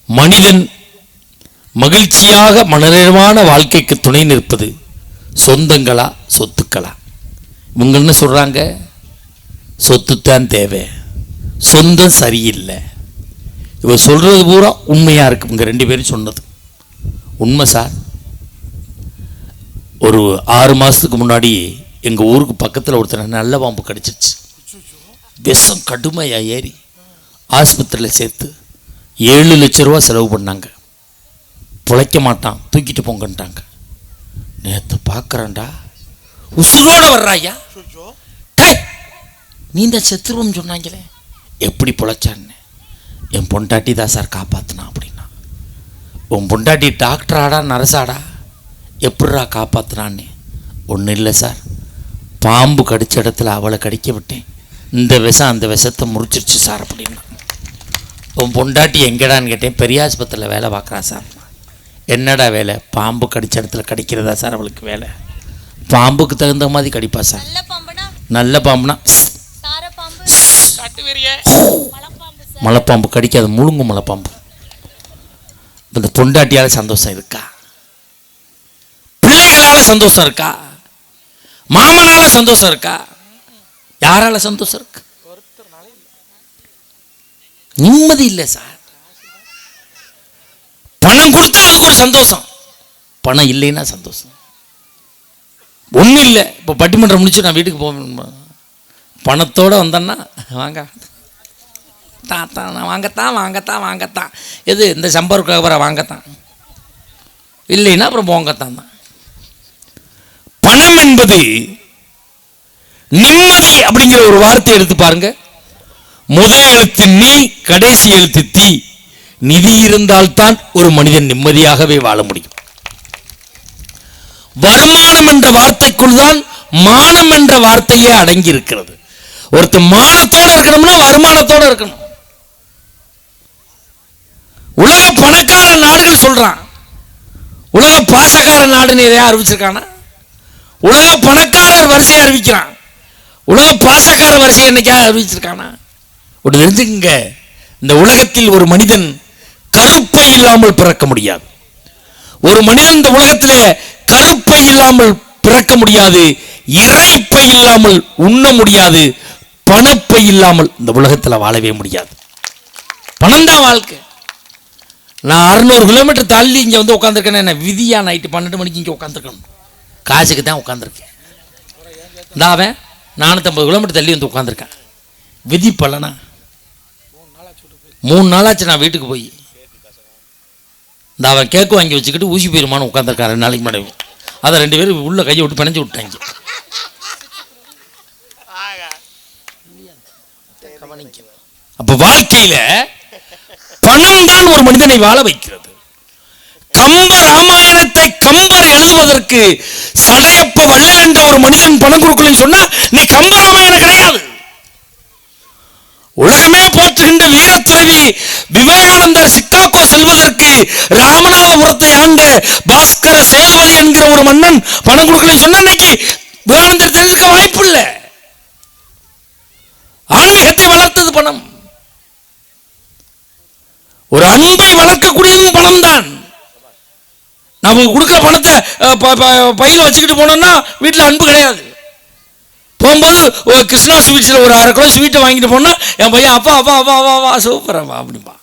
மனிதன் மகிழ்ச்சியாக மனநிறைவான வாழ்க்கைக்கு துணை நிற்பது சொந்தங்களா சொத்துக்களா? இவங்க என்ன சொல்றாங்க? சொத்துத்தான் தேவை, சொந்தம் சரியில்லை. இவர் சொல்றது பூரா உண்மையா இருக்கு. இவங்க ரெண்டு பேரும் சொன்னது உண்மை சார். ஒரு 6 மாசத்துக்கு முன்னாடி எங்க ஊருக்கு பக்கத்தில் ஒருத்தர் நல்ல பாம்பு கடிச்சிருச்சு. விஷம் கடுமையா ஏறி ஆஸ்பத்திரியில் சேர்த்து 7 லட்சம் ரூபா செலவு பண்ணாங்க. பிழைக்க மாட்டான், தூக்கிட்டு போங்கன்ட்டாங்க. நேற்று பார்க்குறேன்டா உசுரோட வர்றாயா, நீ இந்த செத்துருவோம் சொன்னாங்களே, எப்படி பிழைச்சான்னு. என் பொண்டாட்டி தான் சார் காப்பாற்றினா அப்படின்னா. உன் பொண்டாட்டி டாக்டராடா நர்ஸாடா, எப்படிரா காப்பாற்றினான்னு. ஒன்றும் இல்லை சார், பாம்பு கடிச்ச இடத்துல அவளை கடிக்க விட்டேன், இந்த விஷம் அந்த விஷத்தை முறிச்சிருச்சு சார் அப்படின்னா. உன் பொண்டாட்டி எங்கடான்னு கேட்டேன். பெரிய ஆஸ்பத்திரியில் வேலை பார்க்குறா சார். என்னடா வேலை? பாம்பு கடிச்ச இடத்துல கடிக்கிறதா சார் அவளுக்கு வேலை. பாம்புக்கு தகுந்த மாதிரி கடிப்பா சார். நல்ல பாம்புனா மலைப்பாம்பு கடிக்காது, முழுங்கு மலைப்பாம்பு. இந்த பொண்டாட்டியால சந்தோஷம் இருக்கா? பிள்ளைகளால சந்தோஷம் இருக்கா? மாமனால சந்தோஷம் இருக்கா? யாரால சந்தோஷம் இருக்கு? நிம்மதி இல்லை சார். பணம் கொடுத்தா அதுக்கு ஒரு சந்தோஷம், பணம் இல்லைன்னா சந்தோஷம் ஒன்றும் இல்லை. இப்போ பட்டிமன்றம் முடிச்சு நான் வீட்டுக்கு போவேன், பணத்தோடு வந்தேன்னா வாங்க தான் வாங்கத்தான் வாங்கத்தான் வாங்கத்தான், எது இந்த சம்பருக்காக வர வாங்கத்தான், இல்லைன்னா அப்புறம் போங்கத்தான் தான். பணம் என்பது நிம்மதி அப்படிங்கிற ஒரு வார்த்தை எடுத்து பாருங்க. முதல் எழுத்து நீ, கடைசி எழுத்து தீ. நிதி இருந்தால்தான் ஒரு மனிதன் நிம்மதியாகவே வாழ முடியும். வருமானம் என்ற வார்த்தைக்குள் தான் மானம் என்ற வார்த்தையே அடங்கி இருக்கிறது. ஒருத்தர் மானத்தோட இருக்கணும்னா வருமானத்தோட இருக்கணும். உலக பணக்கார நாடுகள் சொல்றான், உலக பாசக்கார நாடுன்னு எதையா அறிவிச்சிருக்கானா? உலக பணக்காரர் வரிசையை அறிவிக்கிறான், உலக பாசக்கார வரிசையை என்னைக்கா அறிவிச்சிருக்கானா? ஒரு தெரிஞ்சுங்க, இந்த உலகத்தில் ஒரு மனிதன் கருப்பை இல்லாமல் பிறக்க முடியாது. ஒரு மனிதன் இந்த உலகத்தில் கருப்பை இல்லாமல் பிறக்க முடியாது, இறைப்பை இல்லாமல் உண்ண முடியாது, பணப்பை இல்லாமல் இந்த உலகத்தில் வாழவே முடியாது. பணம் தான் வாழ்க்கை. நான் 600 கிலோமீட்டர் தள்ளி இங்கே வந்து உட்காந்துருக்கேன். என்ன விதியா? நைட்டு 12 மணிக்கு இங்கே உட்காந்துருக்கணும், காசுக்கு தான் உட்காந்துருக்கேன். அவன் 450 கிலோமீட்டர் தள்ளி வந்து உட்காந்துருக்கேன். விதி பலனா 3 நாளாச்சு நான் வீட்டுக்கு போய். இந்த அவன் கேக்கு வாங்கி வச்சுக்கிட்டு ஊசி போயிருமான்னு உட்காந்துருக்கான் 2 நாளைக்கு முன்னாடி. அதை 2 பேரும் உள்ள கையை விட்டு பிணைஞ்சு விட்டாங்க. அப்ப வாழ்க்கையில பணம் தான் ஒரு மனிதனை வாழ வைக்கிறது. கம்ப ராமாயணத்தை கம்பர் எழுதுவதற்கு சடையப்ப வள்ளல் என்ற ஒரு மனிதன் பணம் கொடுக்கலன்னு சொன்னா நீ கம்ப ராமாயணம் கிடையாது. உலகமே போற்றுகின்ற வீரத்துறவி விவேகானந்தர் சிக்காகோ செல்வதற்கு ராமநாதபுரத்தை ஆண்ட பாஸ்கர சேதுபதி என்கிற ஒரு மன்னன் பணம் கொடுக்கலன்னு சொன்னா இன்னைக்கு விவேகானந்தர் தெரிஞ்சிருக்க வாய்ப்பு இல்லை. ஆன்மீகத்தை வளர்த்தது பணம். ஒரு அன்பை வளர்க்கக்கூடியதும் பணம் தான். நமக்கு கொடுக்குற பணத்தை பையில வச்சுக்கிட்டு போனோம்னா வீட்டில் அன்பு கிடையாது. போகும்போது கிருஷ்ணா ஸ்வீட்ஸில் ஒரு 1/2 கிலோ ஸ்வீட்டை வாங்கிட்டு போனா என் பையன் அப்பா அப்பா அப்பா அப்பா அப்பா சூப்பர் அப்பா அப்படிப்பா.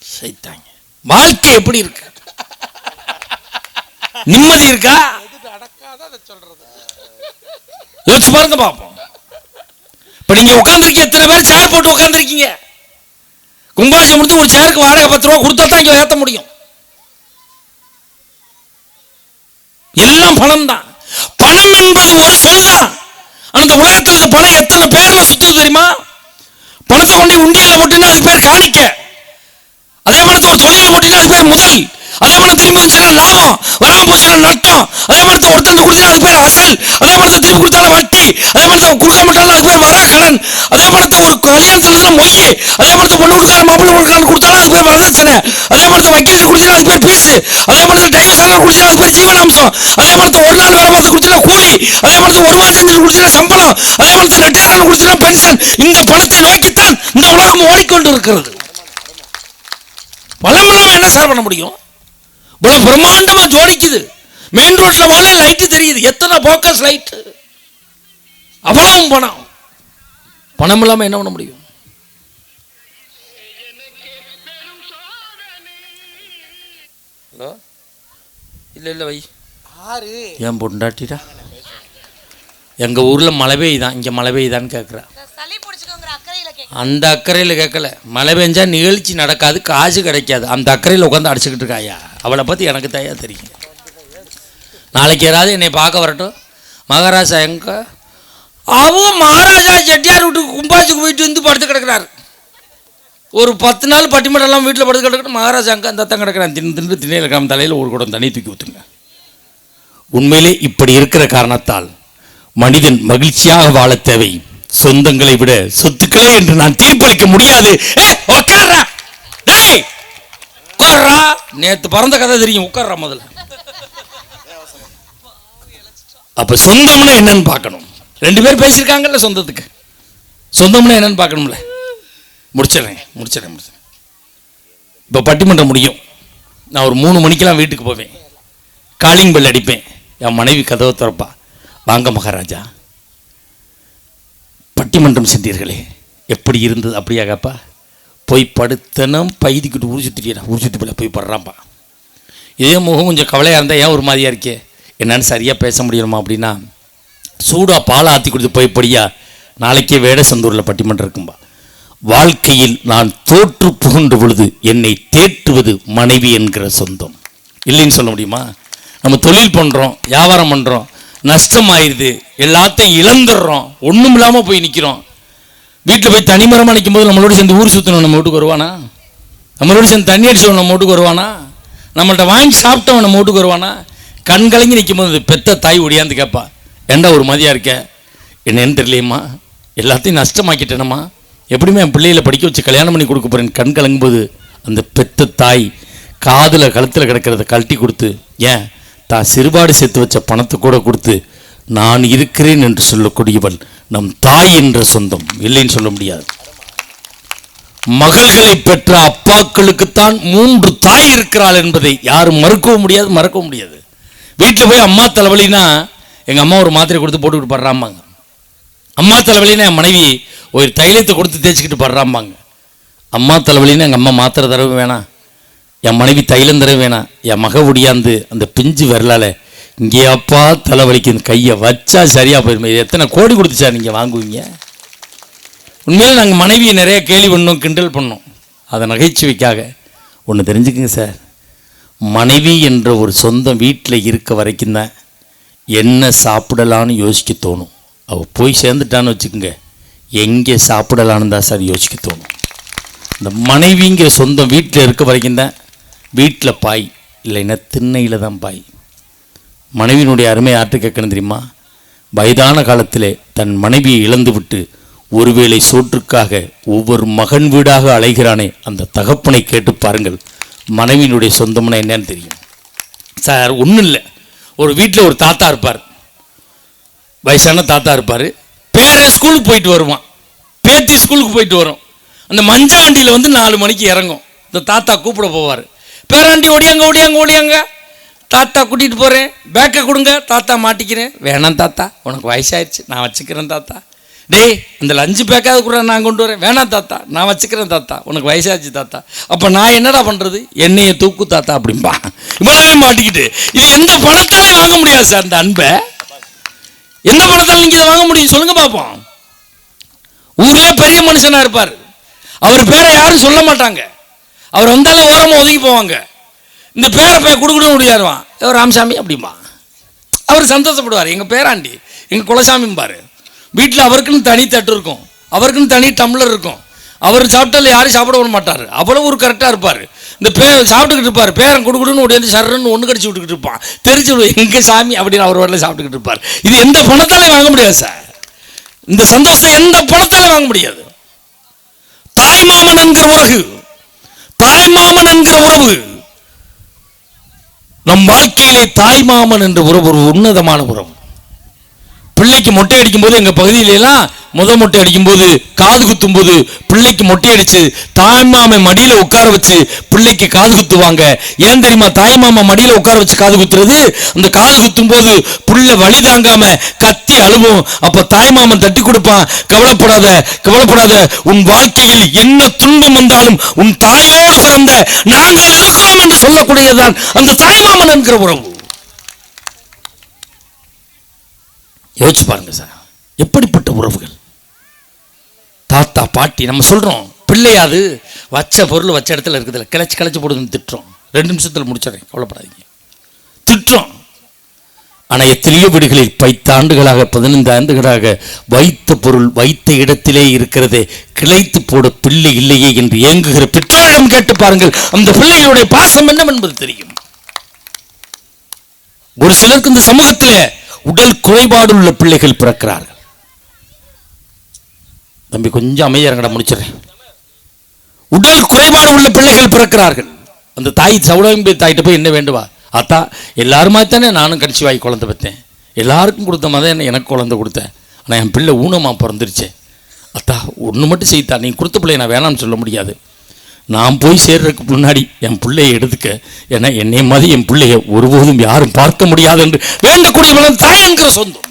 சைத்தாங்க. வாழ்க்கை எப்படி இருக்கு? நிம்மதி இருக்கா? யோசிச்சு பாருங்க பாப்போம். இப்ப நீங்க உட்கார்ந்துருக்கீங்க, எத்தனை பேர் சேர் போட்டு உட்கார்ந்துருக்கீங்க? கும்பாபிஷேகம் முடித்து ஒரு சேருக்கு வாடகை 10 ரூபா கொடுத்தா தான் இங்க ஏற்ற முடியும். எல்லாம் பணம் தான். பணம் என்பது ஒரு சொல்தான். அந்த உலகத்தில் இந்த பணம் எத்தனை பேர்ல சுத்துது தெரியுமா? பணத்தை கொண்டு உண்டியல்ல போட்டுன்னா அதுக்கு பேர் காணிக்க. அதே பணத்தை ஒரு தொழில போட்டுன்னா அதுக்கு பேர் முதல். அதே பணம் திரும்பி வந்துச்சுன்னா லாபம், வராம போச்சுன்னா நட்டம். அதே பணத்தை ஒருத்தன் கொடுத்தா அதுக்கு பேர் அசல். அதே பணத்தை திருப்பி கொடுத்தாலும் வட்டி. அதே பணத்தை கொடுக்க மாட்டாலும் அதுக்கு பேர் வரா கடன். அதே பணத்தை ஒரு கல்யாணத்துல மொய். அதே பணத்தை பொண்ணு கொடுக்காத மாப்பிள்ளை கொடுத்தாலும் அதுக்கு பேர் வரதட்சணை. அதே பணத்தை வக்கீல் குடிச்சா அதுக்கு பேர் பீஸ். அதே பணத்தை டைவர்ஸ் ஆனர் குடிச்சா அதுக்கு பேர் ஜீவனாம்சம். அதே பணத்தை ஒரு நாள் வேலை பார்த்து குடிச்சா கூலி. அதே பணத்தை 1 மாசம் செஞ்சு குடிச்சா சம்பளம். அதே பணத்தை ரிட்டையர் குடிச்சா பென்ஷன். இந்த பணத்தை நோக்கித்தான் இந்த உலகம் ஓடிக்கொண்டு இருக்கிறது. பணம் இல்லாம என்ன சார் பண்ண முடியும்? இவ்வளவு பிரம்மாண்டமா ஜோடிக்குது. மெயின் ரோட்ல போல லைட் தெரியுது. எத்தனை போக்கஸ் லைட். அவ்வளவு பணம். பணம் இல்லாம என்ன பண்ண முடியும்? ஹலோ, இல்ல வை. ஏன் பொண்டாட்டிடா? எங்க ஊர்ல மழை பெய்யுதான், இங்க மழை பெய்யுதான்னு கேட்குறா. அந்த அக்கறையில் கேட்கல. மழை பெஞ்சா நிகழ்ச்சி நடக்காது, காசு கிடைக்காது. அந்த அக்கறையில் உட்காந்து அடிச்சுக்கிட்டு இருக்காயா. அவளை பற்றி எனக்கு தாயா தெரியும். நாளைக்கு யாராவது என்னை பார்க்க வரட்டும். மகாராஜா எங்க? அவங்க மகாராஜா செட்டியார் வீட்டுக்கு கும்பாசுக்கு போயிட்டு வந்து படுத்து கிடக்கிறாரு. ஒரு 10 நாள் பட்டிமன்றம்லாம் வீட்டில் படுத்து கிடக்கணும். மகாராஜா அங்கே அந்த தான் கிடக்கிறான். தின்னு திண்ணையில் கிராம தலையில் ஒரு குடம் தண்ணி தூக்கி ஊற்றுங்க. உண்மையிலே இப்படி இருக்கிற காரணத்தால் மனிதன் மகிழ்ச்சியாக வாழ தேவை. சொந்தங்களை விட சொத்துக்களே என்று நான் தீர்ப்பளிக்க முடியாது. நேத்து பறந்த கதை தெரியும். உட்கார்றா முதல்ல. அப்ப சொந்தம்னா என்னன்னு பார்க்கணும். 2 பேர் பேசியிருக்காங்கல்ல சொந்தத்துக்கு. சொந்தம்னா என்னன்னு பார்க்கணும்ல. முடிச்சிடறேன். இப்ப பட்டிமன்றம் முடியும். நான் ஒரு 3 மணிக்கெல்லாம் வீட்டுக்கு போவேன். காலிங் பெல் அடிப்பேன். என் மனைவி கதவை திறப்பா. வாங்க மகாராஜா, பட்டிமன்றம் சென்றீர்களே, எப்படி இருந்தது? அப்படியாகப்பா. போய் படுத்தனும் பைதிக்கிட்டு உரிச்சுட்டு போய் படுறான்ப்பா. இதே முகம் கொஞ்சம் கவலையாக இருந்தால் ஏன் ஒரு மாதிரியாக இருக்கே, என்னன்னு சரியாக பேச முடியணுமா அப்படின்னா, சூடாக பாலை ஆற்றி கொடுத்து போய் படியா, நாளைக்கே வேடசந்தூரில் பட்டிமன்றம் இருக்கும்பா. வாழ்க்கையில் நான் தோற்று புகுன்ற பொழுது என்னை தேற்றுவது மனைவி என்கிற சொந்தம். இல்லைன்னு சொல்ல முடியுமா? நம்ம தொழில் பண்ணுறோம், வியாபாரம் பண்ணுறோம், நஷ்டமாயிருது, எல்லாத்தையும் இழந்துடுறோம், ஒன்றும் இல்லாமல் போய் நிற்கிறோம். வீட்டில் போய் தனிமரமாக நிற்கும் போது நம்மளோட சேர்ந்து ஊர் சுற்றணும் நம்ம வீட்டுக்கு வருவானா? நம்மளோட சேர்ந்து தண்ணி அடிச்சவன் நம்ம வீட்டுக்கு வருவானா? நம்மள்கிட்ட வாங்கி சாப்பிட்டவன் நம்ம வீட்டுக்கு வருவானா? கண் கலங்கி நிற்கும் போது பெத்த தாய் ஒடியாந்து கேட்பா, ஏண்டா ஒரு மாதிரியா இருக்க, என்னன்னு தெரியலையம்மா, எல்லாத்தையும் நஷ்டமாக்கிட்டேனம்மா, எப்படியுமே என் பிள்ளைகளை படிக்க வச்சு கல்யாணம் பண்ணி கொடுக்க போகிறேன். கண் கலங்கும்போது அந்த பெத்த தாய் காதில் கழுத்தில் கிடக்கிறத கழட்டி கொடுத்து, ஏன் தான் சிறுபாடு சேர்த்து வச்ச பணத்தை கூட கொடுத்து நான் இருக்கிறேன் என்று சொல்லக்கூடியவள் நம் தாய் என்ற சொந்தம். இல்லைன்னு சொல்ல முடியாது. மகள்களை பெற்ற அப்பாக்களுக்குத்தான் 3 தாய் இருக்கிறாள் என்பதை யாரும் மறக்கவும் முடியாது. வீட்டில் போய் அம்மா தலைவலினா எங்கள் அம்மா ஒரு மாத்திரை கொடுத்து போட்டுக்கிட்டு படுறாம்பாங்க. அம்மா தலைவலினா என் மனைவி ஒரு தைலத்தை கொடுத்து தேய்ச்சிக்கிட்டு படுறாம்பாங்க. அம்மா தலைவலினா எங்கள் அம்மா மாத்திரை தரவு வேணாம், என் மனைவி தைலம் தர வேணாம், என் மக ஒடியாந்து அந்த பிஞ்சு வரலால இங்கே அப்பா தலைவலிக்கு கையை வச்சா சரியா போயிருமே. எத்தனை கோடி கொடுத்துச்சா நீங்கள் வாங்குவீங்க? உண்மையிலே நாங்கள் மனைவியை நிறைய கேலி பண்ணோம், கிண்டல் பண்ணோம். அதை நகைச்சுவைக்காக ஒன்று தெரிஞ்சுக்குங்க சார், மனைவி என்ற ஒரு சொந்தம் வீட்டில் இருக்க வரைக்கும் தான் என்ன சாப்பிடலான்னு யோசிக்க தோணும். அவள் போய் சேர்ந்துட்டான்னு வச்சுக்கோங்க, எங்கே சாப்பிடலான்னு தான் சார் யோசிக்க தோணும். இந்த மனைவிங்கிற சொந்தம் வீட்டில் இருக்க வரைக்கும் தான் வீட்டில் பாய், இல்லைன்னா திண்ணையில் தான் பாய். மனைவியினுடைய அருமை யார்கிட்ட கேட்கணும் தெரியுமா? வயதான காலத்திலே தன் மனைவியை இழந்து விட்டு ஒருவேளை சோற்றுக்காக ஒவ்வொரு மகன் வீடாக அலைகிறானே, அந்த தகப்பனை கேட்டு பாருங்கள், மனைவியினுடைய சொந்தம்னா என்னன்னு தெரியும். சார் ஒன்றும் இல்லை, ஒரு வீட்டில் ஒரு தாத்தா இருப்பார், வயசான தாத்தா இருப்பார். பேரன் ஸ்கூலுக்கு போயிட்டு வருவான், பேத்தி ஸ்கூலுக்கு போயிட்டு வரும். அந்த மஞ்சள் வண்டியில் வந்து 4 மணிக்கு இறங்கும். இந்த தாத்தா கூப்பிட போவார், பேராண்டி ஓடியாங்க ஓடியாங்க ஓடியாங்க, தாத்தா கூட்டிகிட்டு போகிறேன், பேக்கை கொடுங்க. தாத்தா மாட்டிக்கிறேன், வேணாம் தாத்தா உனக்கு வயசாயிடுச்சு நான் வச்சுக்கிறேன் தாத்தா. டேய் இந்த லஞ்சு பேக்காவது கூட நான் கொண்டு வரேன், வேணாம் தாத்தா நான் வச்சுக்கிறேன் தாத்தா உனக்கு வயசாச்சு தாத்தா. அப்போ நான் என்னடா பண்ணுறது, என்னையை தூக்கு தாத்தா அப்படிம்பா. இவ்வளவே மாட்டிக்கிட்டு இது எந்த பணத்தாலே வாங்க முடியாது சார். இந்த அன்பை எந்த பணத்தாலும் நீங்கள் இதை வாங்க முடியும் சொல்லுங்க பார்ப்போம். ஊர்லேயே பெரிய மனுஷனாக இருப்பார், அவர் பேரை யாரும் சொல்ல மாட்டாங்க, அவர் வந்தாலும் ஓரமாக ஒதுங்கி போவாங்க. இந்த பேரை கொடுக்கணும் முடியாருவான், ராமசாமி அப்படிம்பா. அவர் சந்தோஷப்படுவார், எங்கள் பேராண்டி எங்கள் குலசாமிம்பார். வீட்டில் அவருக்குன்னு தனி தட்டு இருக்கும், அவருக்குன்னு தனி டம்ளர் இருக்கும். அவர் சாப்பிட்டால யாரும் சாப்பிட விட மாட்டார், அவ்வளோ ஒரு கரெக்டாக இருப்பார். இந்த சாப்பிட்டுக்கிட்டு இருப்பார், பேரன் கொடுக்கணும்னு ஓடி சர்ன்னு ஒன்று கடிச்சு விட்டுக்கிட்டு இருப்பான், தெரிச்சு எங்கள் சாமி அப்படின்னு அவர் வரல சாப்பிட்டுக்கிட்டு இருப்பார். இது எந்த பணத்தாலே வாங்க முடியாது சார், இந்த சந்தோஷத்தை எந்த பணத்தாலே வாங்க முடியாது. தாய்மாமன் என்கிற உறவு, தாய்மாமன் என்கிற உறவு நம் வாழ்க்கையிலே தாய்மாமன் என்ற உறவு ஒரு உன்னதமான உறவு. பிள்ளைக்கு மொட்டை அடிக்கும் போது எங்க பகுதியிலாம் மொட்டை அடிக்கும் போது காது குத்தும் போது பிள்ளைக்கு மொட்டை அடிச்சு தாய்மாமை மடியில உட்கார வச்சு பிள்ளைக்கு காது குத்துவாங்க. ஏன் தெரியுமா? தாய்மாமா மடியில உட்கார வச்சு காது குத்துறது, அந்த காது குத்தும் போது புள்ள வலி தாங்காம கத்தி அழுவும். அப்ப தாய்மாமன் தட்டி கொடுப்பான், கவலைப்படாத கவலைப்படாத, உன் வாழ்க்கையில் என்ன துன்பம் வந்தாலும் உன் தாயோடு பிறந்த நாங்கள் இருக்கிறோம் என்று சொல்லக்கூடியதுதான் அந்த தாய்மாமன் என்கிற உறவு. யோசிச்சு பாருங்க சார், எப்படிப்பட்ட உறவுகள். தாத்தா பாட்டி நம்ம சொல்றோம், பிள்ளையாது வச்ச பொருள் வச்ச இடத்துல இருக்குதுல்ல, கிளச்சி கிளச்சி போடுதுன்னு திட்டுறோம். 2 நிமிஷத்தில் முடிச்சிடறேன், கவலைப்படாதீங்க. திட்டுறோம். ஆனால் எத்தனையோ வீடுகளில் 10 ஆண்டுகளாக 15 ஆண்டுகளாக வைத்த பொருள் வைத்த இடத்திலே இருக்கிறதே, கிளைத்து போட பிள்ளை இல்லையே என்று ஏங்குகிற பெற்றோரிடம் கேட்டு பாருங்கள், அந்த பிள்ளைகளுடைய பாசம் என்னவென்பது தெரியும். ஒரு சிலருக்கு இந்த சமூகத்திலே உடல் குறைபாடு உள்ள பிள்ளைகள் பிறக்கிறார்கள். தம்பி கொஞ்சம் அமைதியாக முடிச்சிடறேன். உடல் குறைபாடு உள்ள பிள்ளைகள் பிறக்கிறார்கள். அந்த தாய் சவுடம்பி தாயிட்ட போய் என்ன வேண்டுவா, அத்தா எல்லாருமா தானே நானும் கடிச்சு வாங்கி குழந்தை பெற்றேன், எல்லாருக்கும் கொடுத்த மாதிரி என்ன எனக்கு குழந்தை கொடுத்தேன், ஆனால் என் பிள்ளை ஊனமாக பிறந்துருச்சே, அத்தா ஒன்று மட்டும் செய்தா, நீ கொடுத்த பிள்ளைய நான் வேணாம்னு சொல்ல முடியாது, நான் போய் சேர்றதுக்கு முன்னாடி என் பிள்ளையை எடுத்துக்க, ஏன்னா என்னை மாதிரி என் பிள்ளைய ஒருபோதும் யாரும் பார்க்க முடியாது என்று வேண்டக்கூடிய தாய் என்கிற சொந்தம்.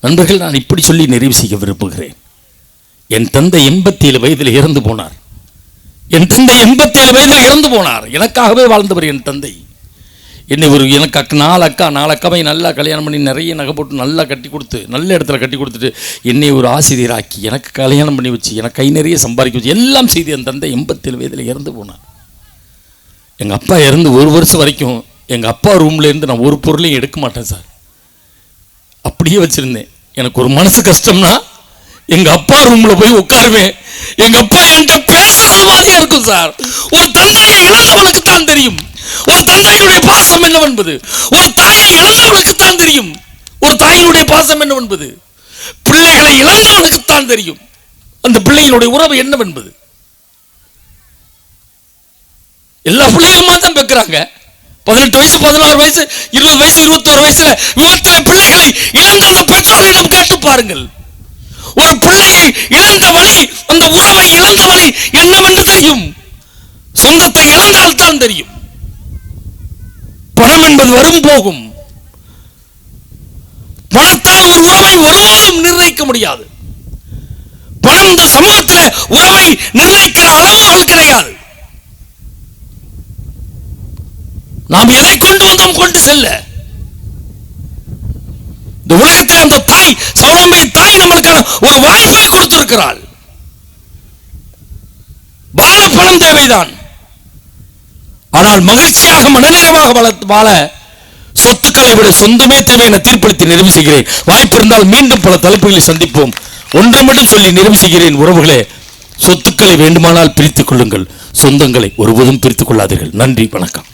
நண்பர்கள், நான் இப்படி சொல்லி நிறைவு செய்ய விரும்புகிறேன். என் தந்தை 87 வயதில் இறந்து போனார். என் தந்தை 87 வயதில் இறந்து போனார். எனக்காகவே வாழ்ந்தவர் என் தந்தை. என்னை எனக்கு 4 அக்காவை நல்லா கல்யாணம் பண்ணி நிறைய நகை போட்டு நல்லா கட்டி கொடுத்து நல்ல இடத்துல கட்டி கொடுத்துட்டு என்னை ஒரு ஆசிரியராக்கி எனக்கு கல்யாணம் பண்ணி வச்சு எனக்கு கை நிறைய சம்பாதிக்க வச்சு எல்லாம் செய்து என் தந்தை 87 வயதில் இறந்து போனார். எங்கள் அப்பா இறந்து 1 வருஷம் வரைக்கும் எங்கள் அப்பா ரூம்லேருந்து நான் ஒரு பொருளையும் எடுக்க மாட்டேன் சார், அப்படியே வச்சுருந்தேன். எனக்கு ஒரு மனசு கஷ்டம்னா எங்கள் அப்பா ரூமில் போய் உட்காருவேன், எங்கள் அப்பா என்கிட்ட பேசுறது மாதிரியா இருக்கும் சார். ஒரு தந்தையை இழந்தவனுக்கு தான் தெரியும் ஒரு தந்தையினுடைய பாசம் என்னவென்பது, ஒரு தாயை இழந்தவனுக்கு தான் தெரியும் ஒரு தாயினுடைய பாசம் என்னவென்பது, பிள்ளைகளை இழந்தவனுக்கு தான் தெரியும் அந்த பிள்ளைகளுடைய உறவு என்னவென்பது. எல்லா பிள்ளைகளுமா தான் பெக்கிறாங்க. 18 வயசு 16 வயசு 20 வயசு 21 வயசுல விபத்துல பிள்ளைகளை இழந்த அந்த பெற்றோரிடம் கேட்டு பாருங்கள். ஒரு பிள்ளையை இழந்த வழி, அந்த உறவை இழந்த வழி என்னவென்று தெரியும். சொந்தத்தை இழந்தால் தான் தெரியும். பணம் என்பது வரும் போகும். பணத்தால் ஒரு உறவை ஒருபோதும் நிர்ணயிக்க முடியாது. பணம் இந்த சமூகத்தில் உறவை நிர்ணயிக்கிற அளவுகள் கிடையாது. நாம் எதை கொண்டு வந்தோம் கொண்டு செல்ல. இந்த உலகத்தில் அந்த தாய் சௌடம்பை தாய் நம்மளுக்கு வாழ்வதற்கான ஒரு வாய்ப்பை கொடுத்திருக்கிறாள். பணம் தேவைதான், ஆனால் மகிழ்ச்சியாக மனநிறைவாக வாழ சொத்துக்களை விட சொந்தமே தேவை என தீர்ப்பளித்து நிறைவு செய்கிறேன். வாய்ப்பு இருந்தால் மீண்டும் பல தலைப்புகளை சந்திப்போம். ஒன்று மட்டும் சொல்லி நிறைவு செய்கிறேன். உறவுகளே, சொத்துக்களை வேண்டுமானால் பிரித்துக் கொள்ளுங்கள், சொந்தங்களை ஒருபோதும் பிரித்துக் கொள்ளாதீர்கள். நன்றி, வணக்கம்.